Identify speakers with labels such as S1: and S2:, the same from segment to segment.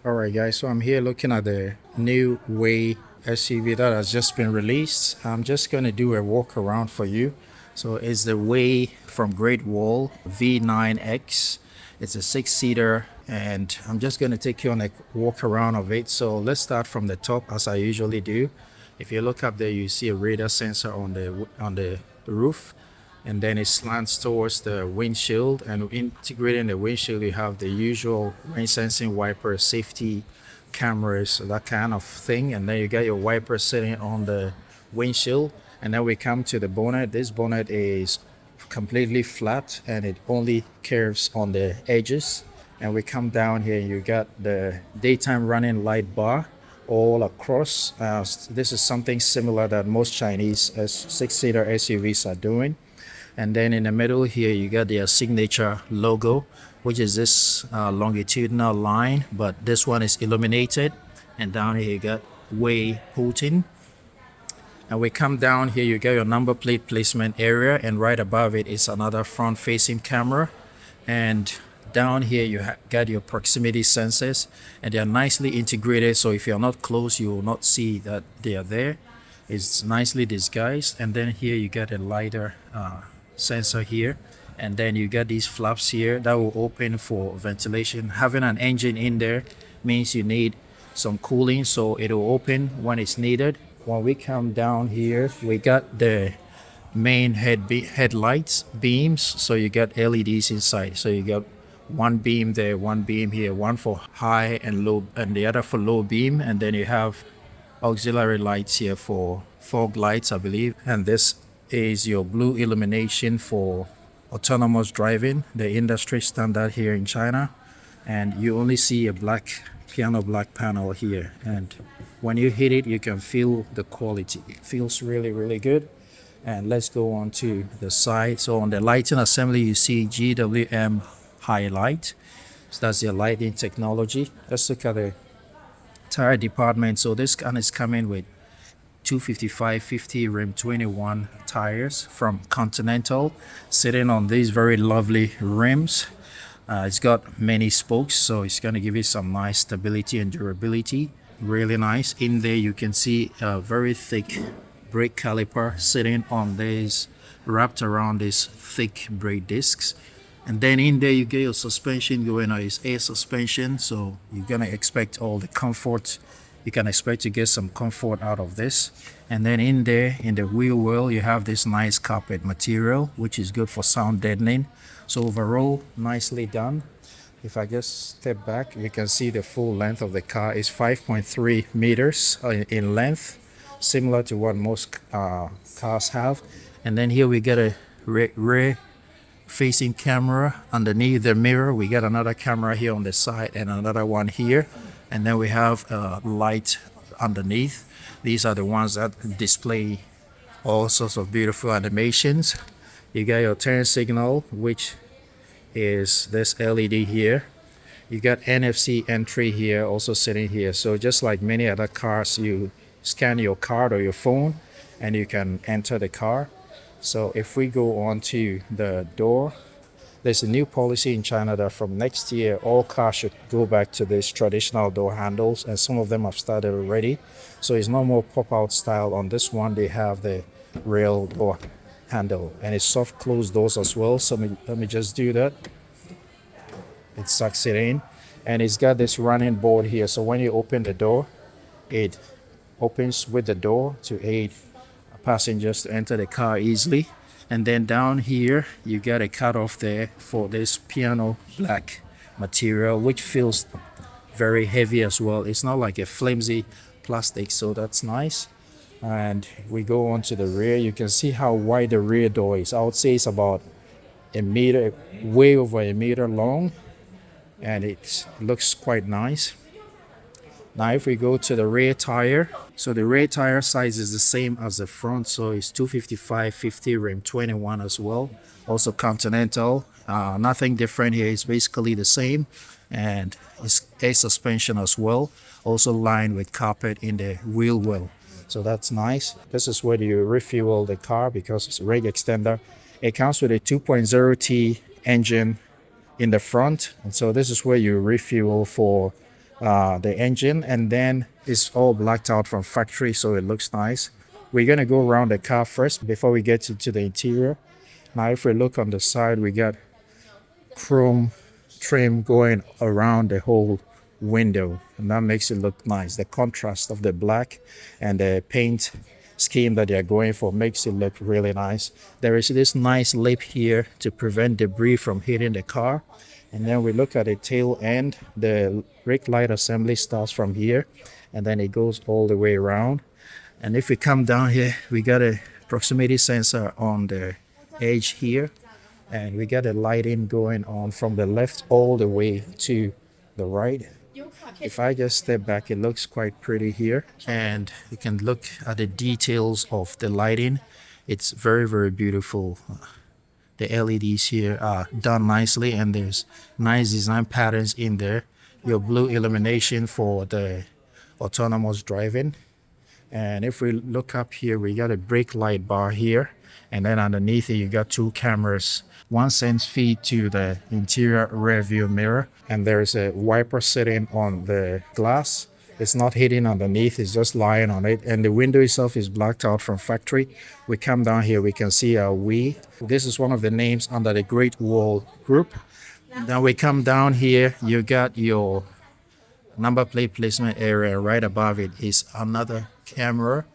S1: Alright guys, so I'm here looking at the new WEY SUV that has just been released. I'm just going to do a walk around for you. So it's the WEY from Great Wall V9X. It's a 6-seater and I'm just going to take you on a walk around of it. So let's start from the top as I usually do. If you look up there, you see a radar sensor on the roof, and then it slants towards the windshield, and integrating the windshield you have the usual rain sensing wiper, safety cameras, that kind of thing, and then you got your wiper sitting on the windshield. And then we come to the bonnet. This bonnet is completely flat and it only curves on the edges, and we come down here and you got the daytime running light bar all across. This is something similar that most Chinese 6-seater SUVs are doing. And then in the middle here, you got their signature logo, which is this longitudinal line, but this one is illuminated. And down here, you got WEY Putin. And we come down here, you got your number plate placement area, and right above it is another front-facing camera. And down here, you got your proximity sensors, and they are nicely integrated. So if you're not close, you will not see that they are there. It's nicely disguised. And then here, you got a lighter sensor here, and then you got these flaps here that will open for ventilation. Having an engine in there means you need some cooling, so it will open when it's needed. When we come down here, we got the main headlights beams, so you got LEDs inside. So you got one beam there, one beam here, one for high and low, and the other for low beam. And then you have auxiliary lights here for fog lights, I believe. And this is your blue illumination for autonomous driving, the industry standard here in China. And you only see a piano black panel here, and when you hit it, you can feel the quality. It feels really good. And let's go on to the side. So on the lighting assembly, you see GWM highlight. So that's your lighting technology. Let's look at the tire department. So this gun is coming with 255/50 rim 21 tires from Continental, sitting on these very lovely rims. It's got many spokes, so it's going to give you some nice stability and durability. Really nice. In there you can see a very thick brake caliper sitting on this, wrapped around these thick brake discs. And then in there you get your suspension going on. It's air suspension, so you're going to expect all the comfort. You can expect to get some comfort out of this. And then in there, in the wheel well, you have this nice carpet material, which is good for sound deadening. So overall, nicely done. If I just step back, you can see the full length of the car is 5.3 meters in length, similar to what most cars have. And then here we get a rear facing camera underneath the mirror. We got another camera here on the side and another one here. And then we have a light underneath. These are the ones that display all sorts of beautiful animations. You got your turn signal, which is this LED here. You got NFC entry here, also sitting here. So just like many other cars, you scan your card or your phone and you can enter the car. So if we go on to the door, there's a new policy in China that from next year, all cars should go back to these traditional door handles, and some of them have started already. So it's no more pop-out style. On this one, they have the real door handle, and it's soft closed doors as well. So let me just do that. It sucks it in, and it's got this running board here. So when you open the door, it opens with the door to aid passengers to enter the car easily. And then down here, you get a cutoff there for this piano black material, which feels very heavy as well. It's not like a flimsy plastic, so that's nice. And we go on to the rear. You can see how wide the rear door is. I would say it's about a meter, way over a meter long, and it looks quite nice. Now if we go to the rear tire, so the rear tire size is the same as the front, so it's 255/50 rim 21 as well. Also Continental, nothing different here. It's basically the same, and it's air suspension as well. Also lined with carpet in the wheel well. So that's nice. This is where you refuel the car because it's a range extender. It comes with a 2.0T engine in the front, and so this is where you refuel for the engine, and then it's all blacked out from factory, so it looks nice. We're gonna go around the car first before we get to the interior. Now, if we look on the side, we got chrome trim going around the whole window, and that makes it look nice. The contrast of the black and the paint scheme that they're going for makes it look really nice. There is this nice lip here to prevent debris from hitting the car. And then we look at the tail end. The brake light assembly starts from here, and then it goes all the way around. And if we come down here, we got a proximity sensor on the edge here, and we got a lighting going on from the left all the way to the right. If I just step back, it looks quite pretty here, and you can look at the details of the lighting. It's very, very beautiful. The LEDs here are done nicely, and there's nice design patterns in there. Your blue illumination for the autonomous driving. And if we look up here, we got a brake light bar here, and then underneath it you got two cameras. One sends feed to the interior rear view mirror, and there's a wiper sitting on the glass. It's not hitting underneath, it's just lying on it, and the window itself is blacked out from factory. We come down here, we can see our WEY. This is one of the names under the Great Wall group. Then we come down here, you got your number plate placement area. Right above it is another camera,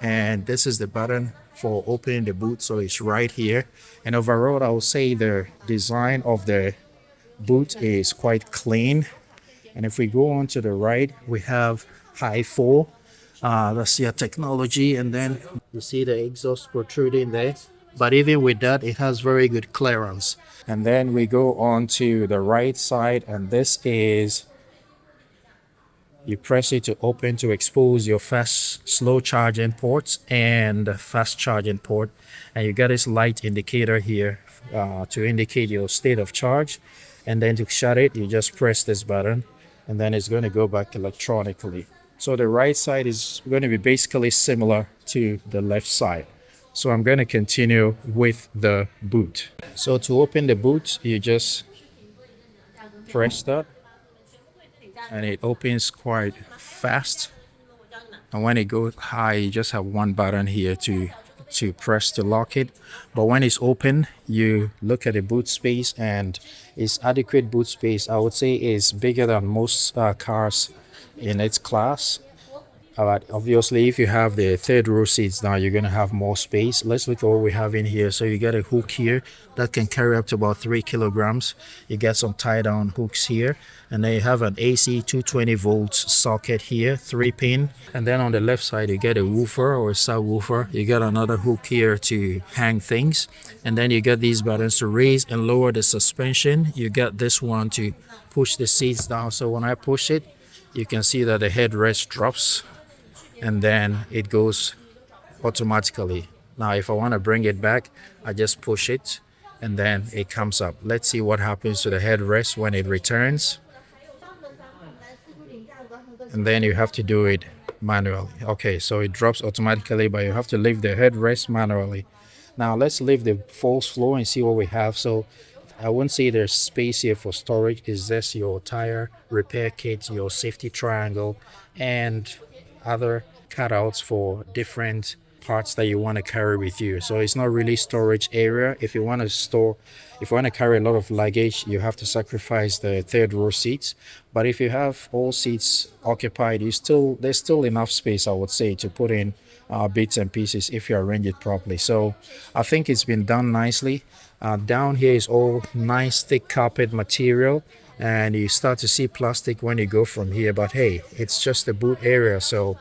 S1: and this is the button for opening the boot, so it's right here. And overall, I would say the design of the boot is quite clean. And if we go on to the right, we have high four. Let's see our technology, and then you see the exhaust protruding there. But even with that, it has very good clearance. And then we go on to the right side, and this is, you press it to open to expose your fast slow charging ports and fast charging port, and you got this light indicator here to indicate your state of charge. And then to shut it, you just press this button, and then it's going to go back electronically. So the right side is going to be basically similar to the left side. So I'm going to continue with the boot. So to open the boot, you just press that, and it opens quite fast. And when it goes high, you just have one button here to press to lock it. But when it's open, you look at the boot space, and it's adequate boot space. I would say is bigger than most cars in its class. But obviously, if you have the third row seats now, you're going to have more space. Let's look at what we have in here. So you got a hook here that can carry up to about 3 kilograms. You get some tie-down hooks here. And then you have an AC 220 volts socket here, 3-pin. And then on the left side, you get a woofer or a subwoofer. You got another hook here to hang things. And then you got these buttons to raise and lower the suspension. You got this one to push the seats down. So when I push it, you can see that the headrest drops, and then it goes automatically. Now if I want to bring it back, I just push it, and then it comes up. Let's see what happens to the headrest when it returns. And then you have to do it manually. Okay, so it drops automatically, but you have to lift the headrest manually. Now let's lift the false floor and see what we have. So I wouldn't say there's space here for storage. It's just your tire repair kit, your safety triangle, and other cutouts for different parts that you want to carry with you. So it's not really storage area. If you want to carry a lot of luggage, you have to sacrifice the third row seats. But if you have all seats occupied, there's still enough space, I would say, to put in bits and pieces if you arrange it properly. So I think it's been done nicely. Down here is all nice thick carpet material, and you start to see plastic when you go from here, but hey, it's just the boot area. So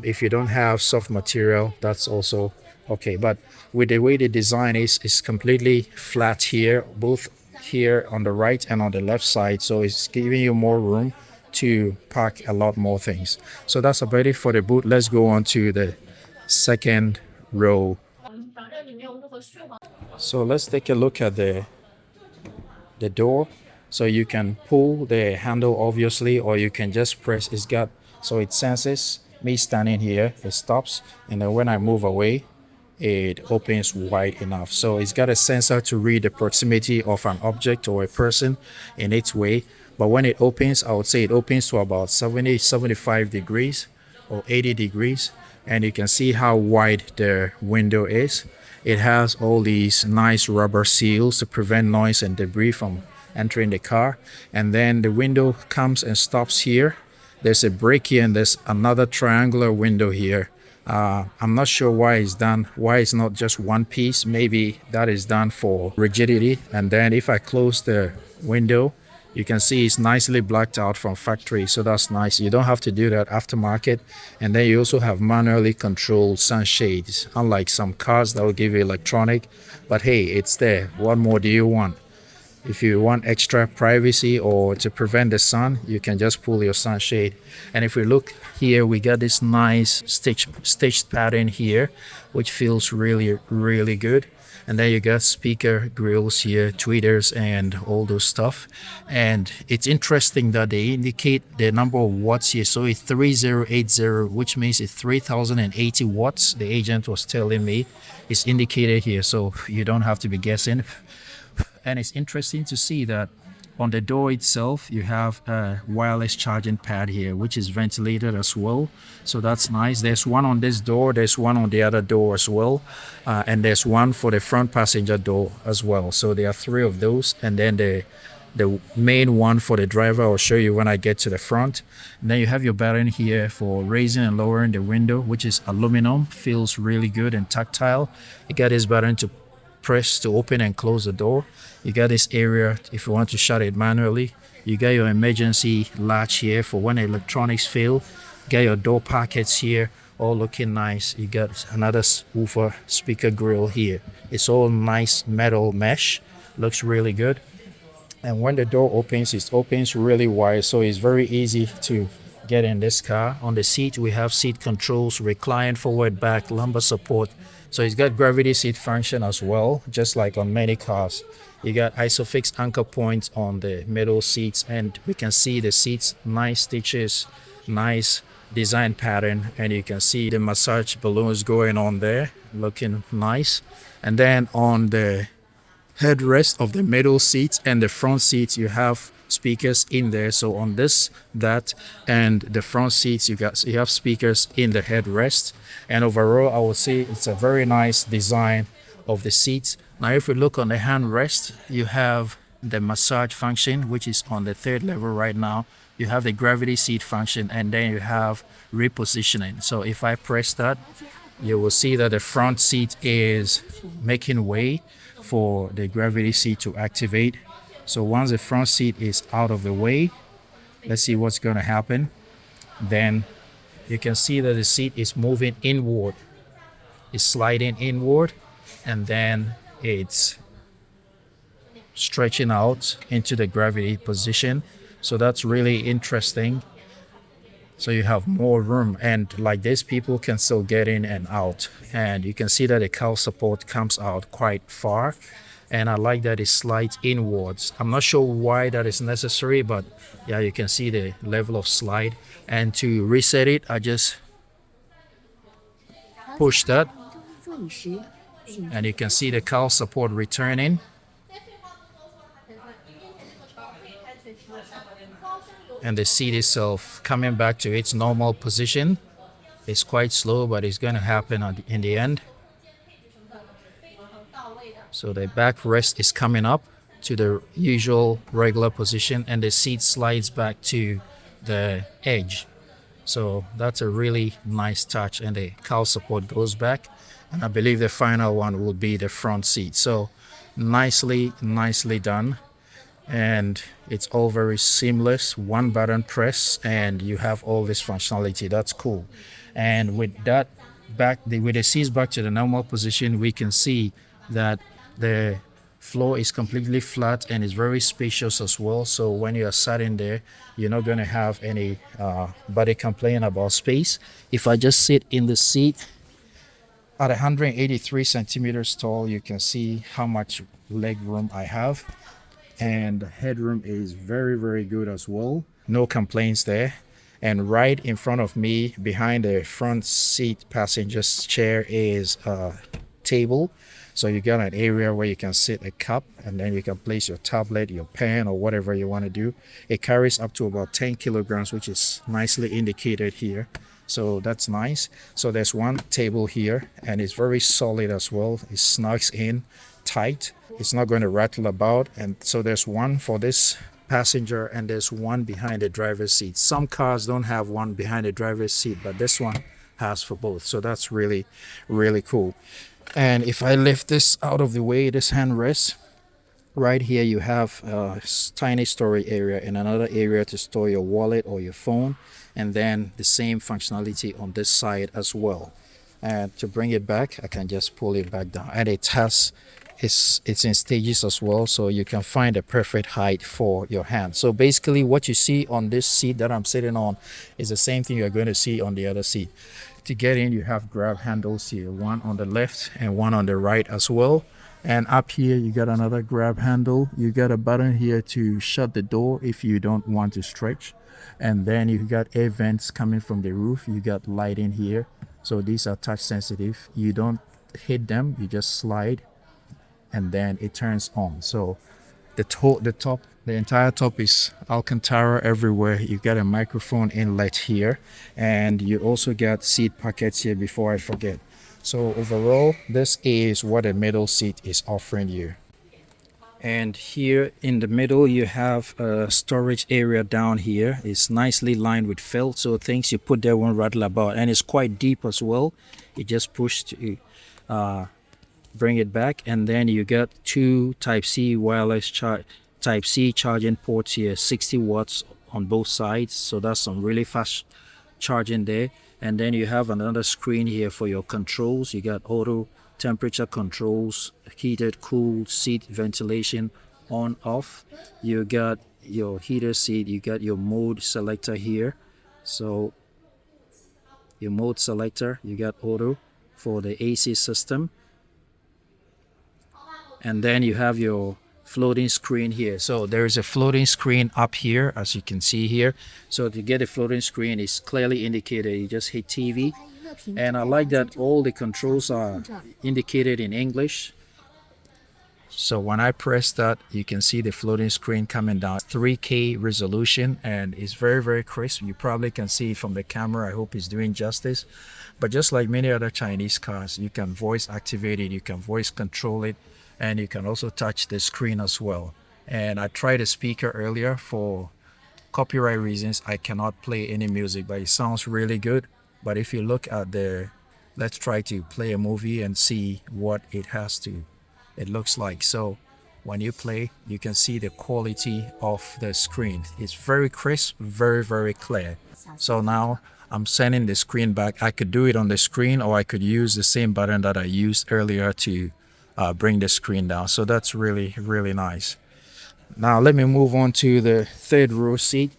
S1: if you don't have soft material, that's also okay. But with the way the design is, it's completely flat here, both here on the right and on the left side, so it's giving you more room to park a lot more things. So that's about it for the boot. Let's go on to the second row. So let's take a look at the door. So you can pull the handle obviously, or you can just press. So it senses me standing here, it stops, and then when I move away, it opens wide enough. So it's got a sensor to read the proximity of an object or a person in its way. But when it opens, I would say it opens to about 70, 75 degrees or 80 degrees. And you can see how wide the window is. It has all these nice rubber seals to prevent noise and debris from entering the car. And then the window comes and stops here. There's a break here and there's another triangular window here. I'm not sure why it's done, why it's not just one piece. Maybe that is done for rigidity. And then if I close the window, you can see it's nicely blacked out from factory, so that's nice. You don't have to do that aftermarket. And then you also have manually controlled sunshades, unlike some cars that will give you electronic. But hey, it's there. What more do you want? If you want extra privacy or to prevent the sun, you can just pull your sunshade. And if we look here, we got this nice stitched pattern here, which feels really, really good. And then you got speaker grills here, tweeters, and all those stuff. And it's interesting that they indicate the number of watts here. So it's 3080, which means it's 3080 watts. The agent was telling me it's indicated here, so you don't have to be guessing. And it's interesting to see that on the door itself, you have a wireless charging pad here, which is ventilated as well. So that's nice. There's one on this door. There's one on the other door as well. And there's one for the front passenger door as well. So there are three of those. And then the main one for the driver, I'll show you when I get to the front. And then you have your button here for raising and lowering the window, which is aluminum. Feels really good and tactile. You got this button to press to open and close the door. You got this area if you want to shut it manually. You got your emergency latch here for when electronics fail. You got your door pockets here, all looking nice. You got another woofer speaker grill here. It's all nice metal mesh, looks really good. And when the door opens, it opens really wide, so it's very easy to get in this car. On the seat, we have seat controls, recline, forward, back, lumbar support. So it's got gravity seat function as well, just like on many cars. You got isofix anchor points on the middle seats, and we can see the seats, nice stitches, nice design pattern, and you can see the massage balloons going on there, looking nice. And then on the headrest of the middle seats and the front seats, you have speakers in there. So on this, that, and the front seats, you have speakers in the headrest. And overall, I would say it's a very nice design of the seats. Now, if we look on the handrest, you have the massage function, which is on the third level right now. You have the gravity seat function, and then you have repositioning. So if I press that, you will see that the front seat is making way for the gravity seat to activate. So once the front seat is out of the way, let's see what's going to happen. Then you can see that the seat is moving inward. It's sliding inward, and then it's stretching out into the gravity position. So that's really interesting. So you have more room, and like this, people can still get in and out. And you can see that the cowl support comes out quite far. And I like that it slides inwards. I'm not sure why that is necessary, but yeah, you can see the level of slide. And to reset it, I just push that, and you can see the cowl support returning. And the seat itself coming back to its normal position. It's quite slow, but it's going to happen in the end. So the backrest is coming up to the usual regular position, and the seat slides back to the edge. So that's a really nice touch, and the cowl support goes back. And I believe the final one will be the front seat. So nicely done. And it's all very seamless, one button press, and you have all this functionality. That's cool. And with that with the seats back to the normal position, we can see that the floor is completely flat and is very spacious as well. So when you are sat in there, you're not going to have any body complaint about space. If I just sit in the seat at 183 centimeters tall, you can see how much leg room I have. And the headroom is very good as well. No complaints there. And right in front of me, behind the front seat passenger's chair, is a table. So you got an area where you can sit a cup, and then you can place your tablet, your pen, or whatever you want to do. It carries up to about 10 kilograms, which is nicely indicated here. So that's nice. So there's one table here, and it's very solid as well. It snugs in tight. It's not going to rattle about. And so there's one for this passenger, and there's one behind the driver's seat. Some cars don't have one behind the driver's seat, but this one has for both. So that's really, really cool. And if I lift this out of the way, this handrest, right here you have a tiny storage area and another area to store your wallet or your phone, and then the same functionality on this side as well. And to bring it back, I can just pull it back down, and it has it's in stages as well, so you can find the perfect height for your hand. So basically what you see on this seat that I'm sitting on is the same thing you're going to see on the other seat. To get in, you have grab handles here, one on the left and one on the right as well. And up here you got another grab handle. You got a button here to shut the door if you don't want to stretch. And then you got air vents coming from the roof. You got lighting here, so these are touch sensitive. You don't hit them, you just slide and then it turns on. So the entire top is Alcantara everywhere. You got a microphone inlet here, and you also got seat pockets here before I forget. So overall, this is what a middle seat is offering you. And here in the middle you have a storage area down here. It's nicely lined with felt, so things you put there won't rattle about, and it's quite deep as well. You just push to bring it back, and then you got two Type-C wireless Type-C charging ports here, 60 watts on both sides, so that's some really fast charging there. And then you have another screen here for your controls. You got auto temperature controls, heated, cooled, seat ventilation, on, off. You got your heater seat, you got your mode selector here. So your mode selector, you got auto for the AC system. And then you have your floating screen here. So there is a floating screen up here, as you can see here. So to get a floating screen, it's clearly indicated. You just hit TV. And I like that all the controls are indicated in English. So when I press that, you can see the floating screen coming down. 3K resolution, and it's very, very crisp. You probably can see it from the camera. I hope it's doing justice. But just like many other Chinese cars, you can voice activate it, you can voice control it, and you can also touch the screen as well. And I tried a speaker earlier. For copyright reasons, I cannot play any music, but it sounds really good. But if you look at let's try to play a movie and see what it looks like. So when you play, you can see the quality of the screen. It's very crisp, very, very clear. So now I'm sending the screen back. I could do it on the screen, or I could use the same button that I used earlier to bring the screen down. So that's really, really nice. Now let me move on to the third row seat.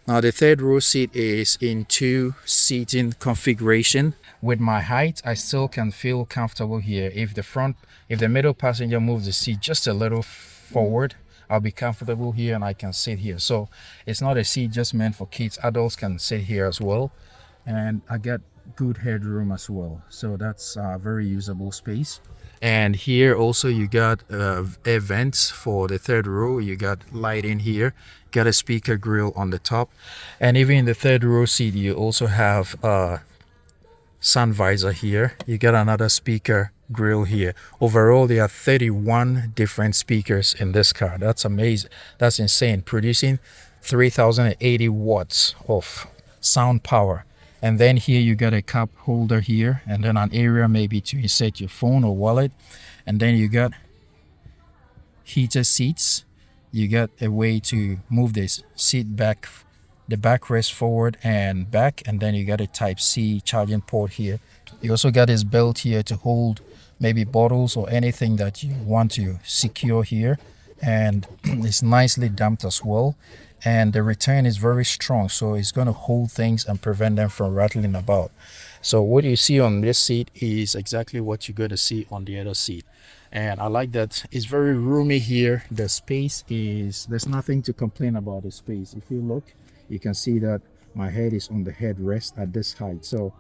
S1: Now the third row seat is in two seating configuration. With my height, I still can feel comfortable here. If the middle passenger moves the seat just a little forward, I'll be comfortable here and I can sit here. So it's not a seat just meant for kids. Adults can sit here as well. And I get good headroom as well. So that's a very usable space. And here also you got air vents for the third row. You got lighting here, got a speaker grill on the top, and even in the third row seat you also have a sun visor here. You got another speaker grill here. Overall there are 31 different speakers in this car. That's amazing. That's insane, producing 3080 watts of sound power. And then here you got a cup holder here, and then an area maybe to insert your phone or wallet. And then you got heated seats. You got a way to move this seat back, the backrest forward and back. And then you got a Type-C charging port here. You also got this belt here to hold maybe bottles or anything that you want to secure here. And it's nicely damped as well. And the return is very strong, so it's going to hold things and prevent them from rattling about. So what you see on this seat is exactly what you're going to see on the other seat. And I like that it's very roomy here. The space there's nothing to complain about the space. If you look, you can see that my head is on the headrest at this height. So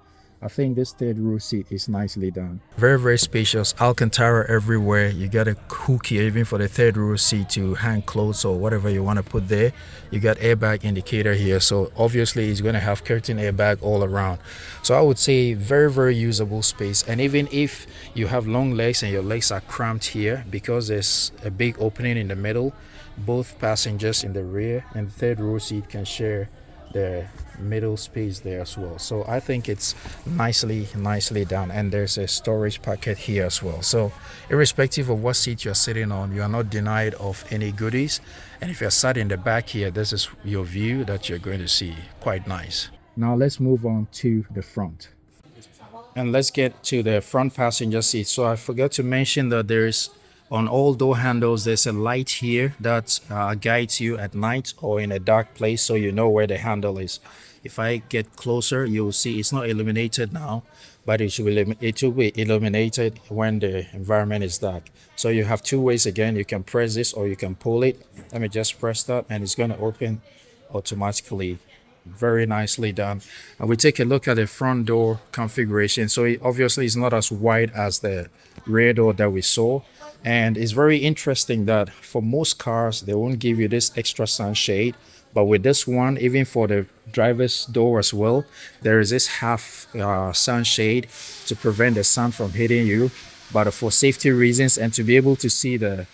S1: I think this third row seat is nicely done. Very, very spacious. Alcantara everywhere. You got a hook here even for the third row seat to hang clothes or whatever you want to put there. You got airbag indicator here. So obviously it's going to have curtain airbag all around. So I would say very, very usable space. And even if you have long legs and your legs are cramped here, because there's a big opening in the middle, both passengers in the rear and the third row seat can share the middle space there as well. So I think it's nicely done, and there's a storage pocket here as well. So irrespective of what seat you're sitting on, you are not denied of any goodies. And if you're sat in the back here, this is your view that you're going to see. Quite nice. Now let's move on to the front. And let's get to the front passenger seat. So I forgot to mention that there's on all door handles, there's a light here that guides you at night or in a dark place, so you know where the handle is. If I get closer, you'll see it's not illuminated now, but it will be illuminated when the environment is dark. So you have two ways again. You can press this or you can pull it. Let me just press that and it's going to open automatically. Very nicely done. And we take a look at the front door configuration. So it obviously is not as wide as the rear door that we saw, and it's very interesting that for most cars they won't give you this extra sunshade, but with this one, even for the driver's door as well, there is this half sunshade to prevent the sun from hitting you, but for safety reasons and to be able to see the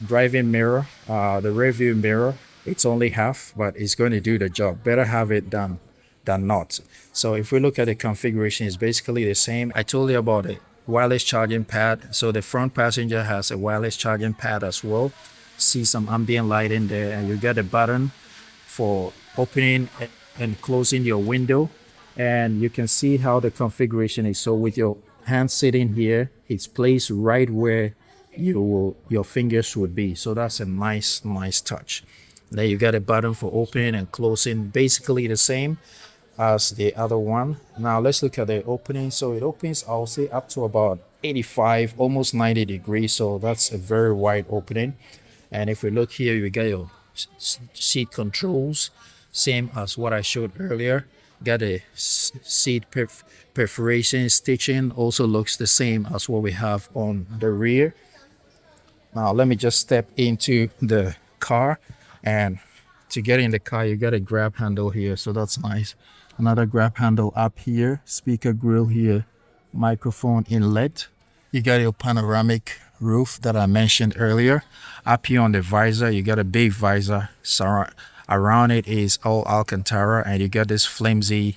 S1: driving mirror, the rear view mirror, it's only half, but it's going to do the job. Better have it than not. So if we look at the configuration, it's basically the same. I told you about it. Wireless charging pad. So the front passenger has a wireless charging pad as well. See some ambient light in there, and you get a button for opening and closing your window. And you can see how the configuration is. So with your hand sitting here, it's placed right where your fingers would be. So that's a nice touch. Then you got a button for opening and closing, basically the same as the other one. Now let's look at the opening. So it opens, I'll say, up to about 85, almost 90 degrees. So that's a very wide opening. And if we look here, you got your seat controls, same as what I showed earlier. Got a seat perforation stitching, also looks the same as what we have on the rear. Now let me just step into the car, and to get in the car you got a grab handle here, so that's nice. Another grab handle up here, speaker grill here, microphone inlet. You got your panoramic roof that I mentioned earlier. Up here on the visor, you got a big visor. Around it is all Alcantara, and you got this flimsy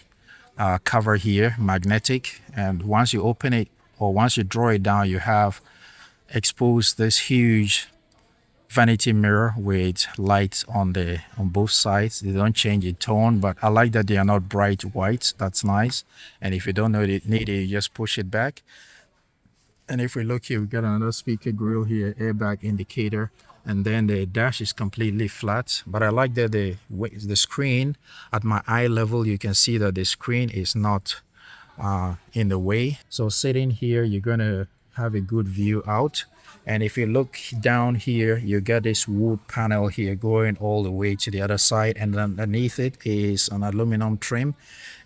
S1: cover here, magnetic. And once you open it or once you draw it down, you have exposed this huge vanity mirror with lights on both sides. They don't change in tone, but I like that they are not bright white. That's nice. And if you don't need it, you just push it back. And if we look here, we got another speaker grill here, airbag indicator, and then the dash is completely flat. But I like that the screen at my eye level, you can see that the screen is not in the way. So sitting here, you're gonna have a good view out. And if you look down here, you got this wood panel here going all the way to the other side, and underneath it is an aluminum trim.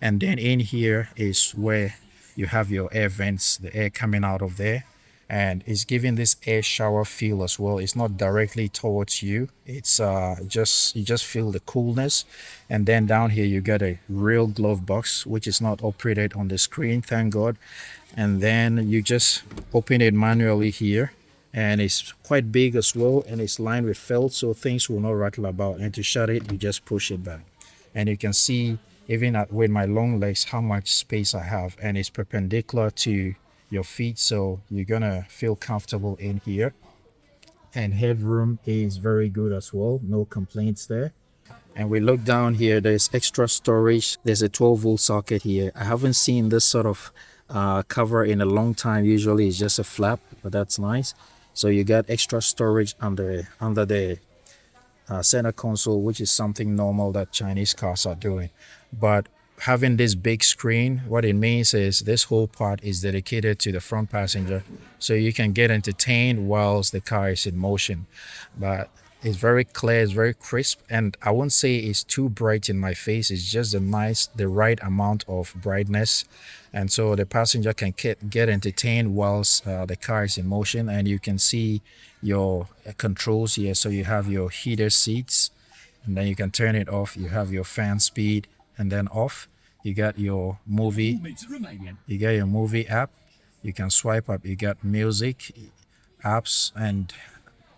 S1: And then in here is where you have your air vents, the air coming out of there, and it's giving this air shower feel as well. It's not directly towards you, it's you just feel the coolness. And then down here you got a real glove box, which is not operated on the screen, thank God. And then you just open it manually here, and it's quite big as well, and it's lined with felt, so things will not rattle about. And to shut it, you just push it back, and you can see even with my long legs how much space I have, and it's perpendicular to your feet, so you're gonna feel comfortable in here. And headroom is very good as well, no complaints there. And we look down here, there's extra storage. There's a 12-volt socket here. I haven't seen this sort of cover in a long time. Usually it's just a flap, but that's nice. So you got extra storage under the center console, which is something normal that Chinese cars are doing. But having this big screen, what it means is this whole part is dedicated to the front passenger, so you can get entertained whilst the car is in motion. But It's very clear, it's very crisp, and I won't say it's too bright in my face. It's just the right amount of brightness, and so the passenger can get entertained whilst the car is in motion. And you can see your controls here. So you have your heater seats, and then you can turn it off. You have your fan speed, and then off. You got your movie. You got your movie app. You can swipe up. You got music apps, and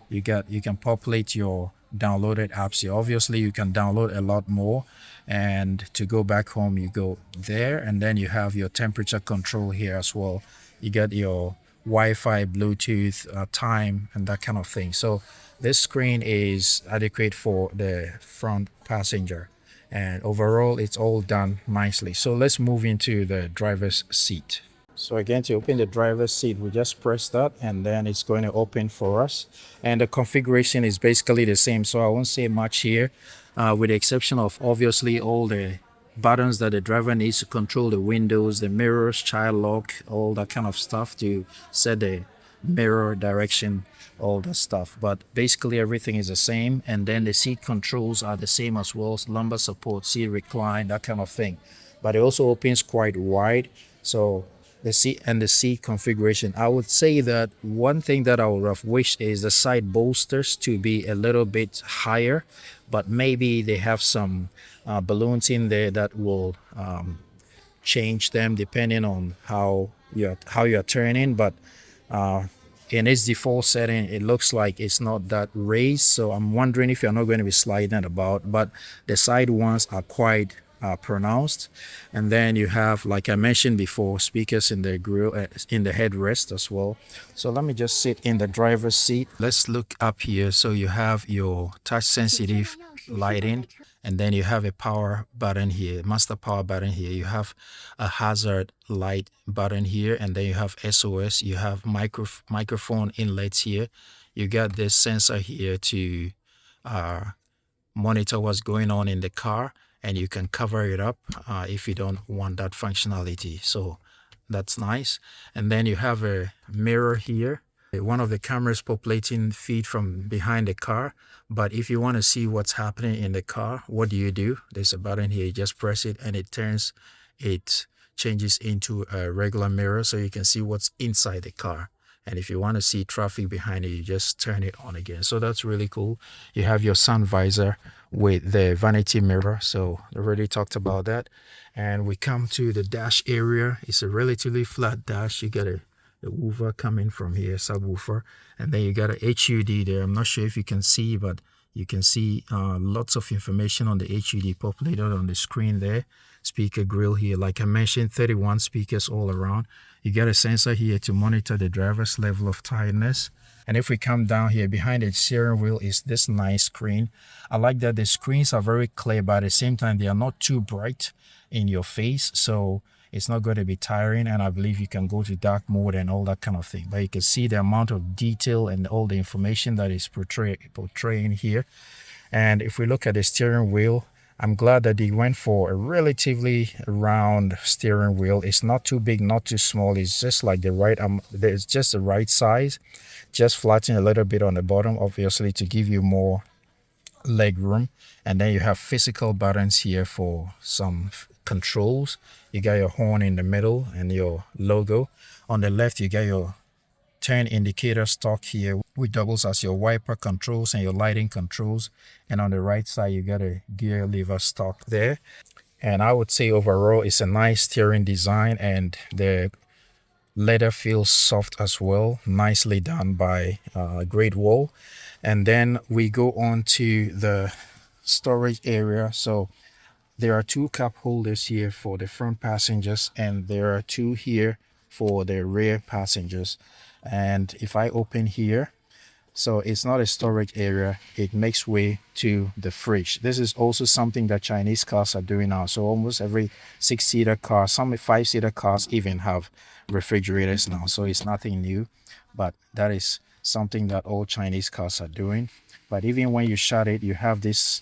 S1: you can populate your downloaded apps here. Obviously you can download a lot more, and to go back home you go there, and then you have your temperature control here as well. You get your Wi-Fi, Bluetooth, time, and that kind of thing. So this screen is adequate for the front passenger, and overall it's all done nicely. So let's move into the driver's seat. So again, to open the driver's seat, we just press that and then it's going to open for us. And the configuration is basically the same. So I won't say much here, with the exception of obviously all the buttons that the driver needs to control the windows, the mirrors, child lock, all that kind of stuff to set the mirror direction, all that stuff. But basically everything is the same. And then the seat controls are the same as well. Lumbar support, seat recline, that kind of thing. But it also opens quite wide. So the seat configuration, I would say that one thing that I would have wished is the side bolsters to be a little bit higher, but maybe they have some balloons in there that will change them depending on how you're turning. But in its default setting, it looks like it's not that raised, so I'm wondering if you're not going to be sliding about. But the side ones are quite pronounced. And then you have, like I mentioned before, speakers in the grill, in the headrest as well. So let me just sit in the driver's seat. Let's look up here. So you have your touch sensitive lighting, and then you have a power button here, master power button here. You have a hazard light button here, and then you have SOS. You have microphone inlets here. You got this sensor here to monitor what's going on in the car, and you can cover it up if you don't want that functionality. So that's nice. And then you have a mirror here, one of the cameras populating feed from behind the car. But if you want to see what's happening in the car, what do? There's a button here. You just press it and it changes into a regular mirror, so you can see what's inside the car. And if you want to see traffic behind it, you just turn it on again. So that's really cool. You have your sun visor with the vanity mirror. So I already talked about that. And we come to the dash area. It's a relatively flat dash. You get a woofer coming from here, subwoofer. And then you got a HUD there. I'm not sure if you can see, but you can see lots of information on the HUD populated on the screen there. Speaker grill here, like I mentioned, 31 speakers all around. You get a sensor here to monitor the driver's level of tiredness. And if we come down here, behind the steering wheel is this nice screen. I like that the screens are very clear, but at the same time they are not too bright in your face, so it's not going to be tiring. And I believe you can go to dark mode and all that kind of thing, but you can see the amount of detail and all the information that is portraying here. And if we look at the steering wheel, I'm glad that they went for a relatively round steering wheel. It's not too big, not too small. It's just like there's just the right size. Just flatten a little bit on the bottom, obviously, to give you more leg room. And then you have physical buttons here for some controls. You got your horn in the middle and your logo. On the left, you got your turn indicator stock here, which doubles as your wiper controls and your lighting controls. And on the right side, you got a gear lever stock there. And I would say overall, it's a nice steering design, and the leather feels soft as well. Nicely done by Great Wall. And then we go on to the storage area. So there are two cup holders here for the front passengers, and there are two here for the rear passengers. And if I open here, so it's not a storage area, it makes way to the fridge. This is also something that Chinese cars are doing now. So almost every 6-seater car, some 5-seater cars even have refrigerators now. So it's nothing new, but that is something that all Chinese cars are doing. But even when you shut it, you have this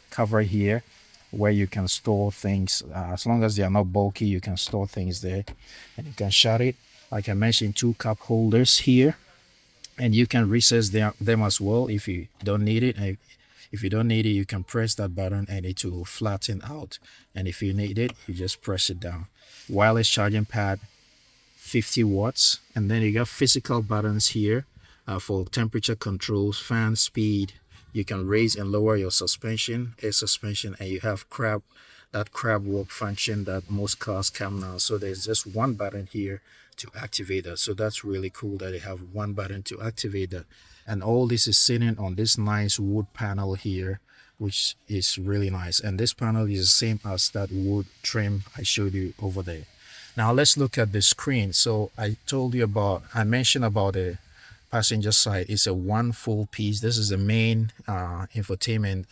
S1: cover here where you can store things. As long as they are not bulky, you can store things there, and you can shut it. Like I mentioned, two cup holders here. and you can recess them as well if you don't need it. If you don't need it, you can press that button and it will flatten out, and if you need it, you just press it down. Wireless charging pad, 50 watts, and then you got physical buttons here for temperature controls, fan speed. You can raise and lower your suspension, air suspension, and you have crab walk function that most cars come now. So there's just one button here to activate that. So that's really cool that they have one button to activate that. And all this is sitting on this nice wood panel here, which is really nice. And this panel is the same as that wood trim I showed you over there. Now let's look at the screen. So I mentioned about the passenger side. It's a one full piece. This is the main infotainment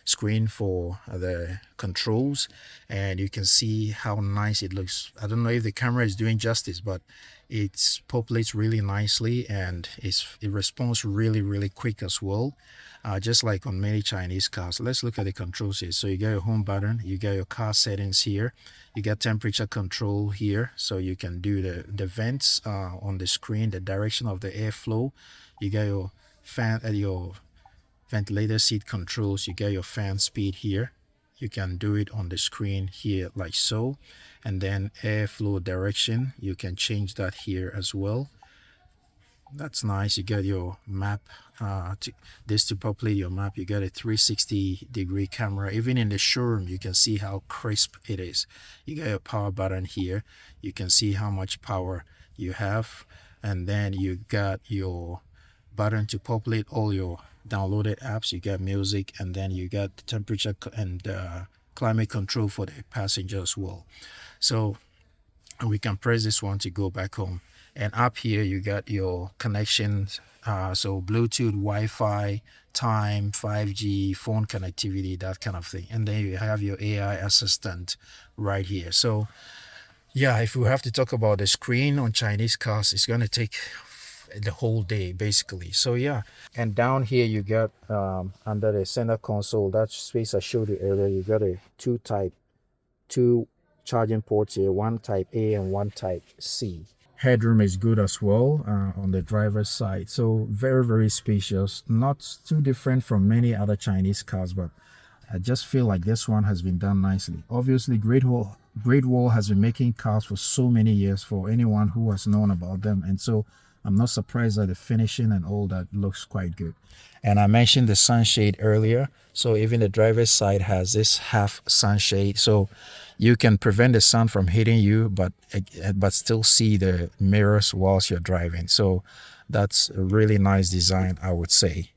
S1: screen for the controls, and you can see how nice it looks. I don't know if the camera is doing justice, but it populates really nicely, and it responds really quick as well, just like on many Chinese cars. Let's look at the controls here. So you got your home button, you got your car settings here, you got temperature control here, so you can do the vents on the screen, the direction of the airflow. You got your fan and your ventilator seat controls. You get your fan speed here. You can do it on the screen here like so, and then airflow direction, you can change that here as well. That's nice. You get your map, to populate your map. You get a 360-degree camera. Even in the showroom, you can see how crisp it is. You got your power button here. You can see how much power you have, and then you got your button to populate all your downloaded apps. You got music, and then you got the temperature and climate control for the passenger as well. So we can press this one to go back home, and up here you got your connections, so Bluetooth, Wi-Fi, time, 5G, phone connectivity, that kind of thing. And then you have your AI assistant right here. So yeah, if we have to talk about the screen on Chinese cars, it's going to take the whole day basically. So yeah, and down here you got under the center console, that space I showed you earlier, you got a two charging ports here, one type A and one type C. Headroom is good as well on the driver's side. So very spacious, not too different from many other Chinese cars, but I just feel like this one has been done nicely. Obviously, Great Wall has been making cars for so many years, for anyone who has known about them, and so I'm not surprised that the finishing and all that looks quite good. And I mentioned the sunshade earlier, so even the driver's side has this half sunshade, so you can prevent the sun from hitting you, but still see the mirrors whilst you're driving. So that's a really nice design, I would say.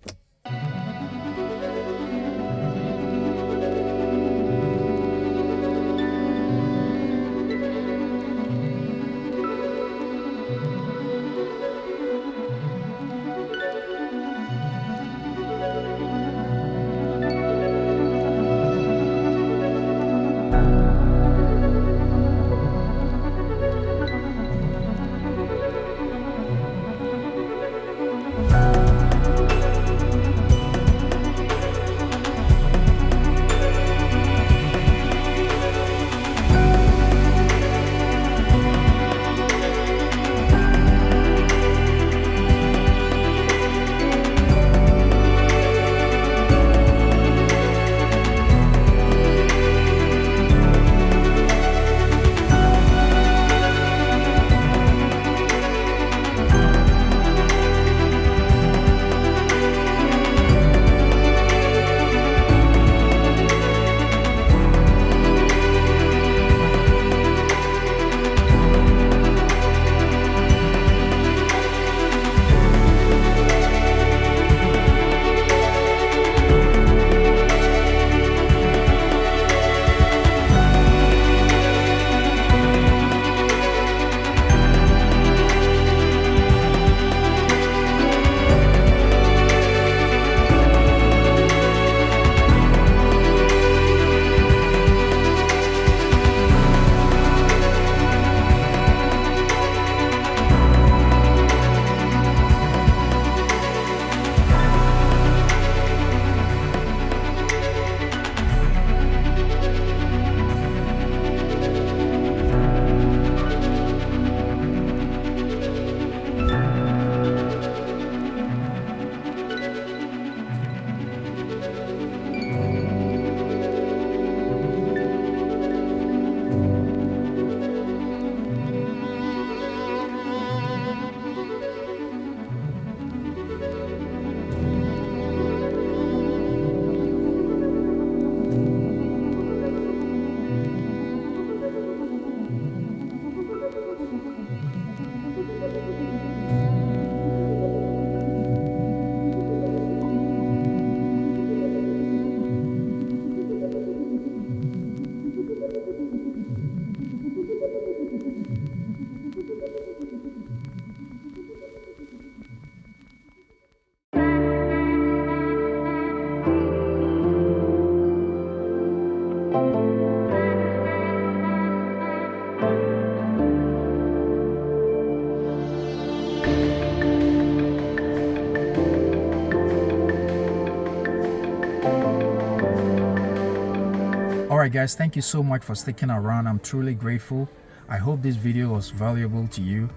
S1: guys, thank you so much for sticking around. I'm truly grateful. I hope this video was valuable to you.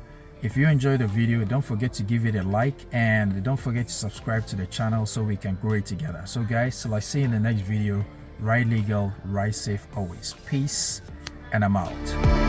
S1: If you enjoyed the video, don't forget to give it a like and don't forget to subscribe to the channel so we can grow it together. So guys, till I see you in the next video, ride legal, ride safe always. Peace, and I'm out.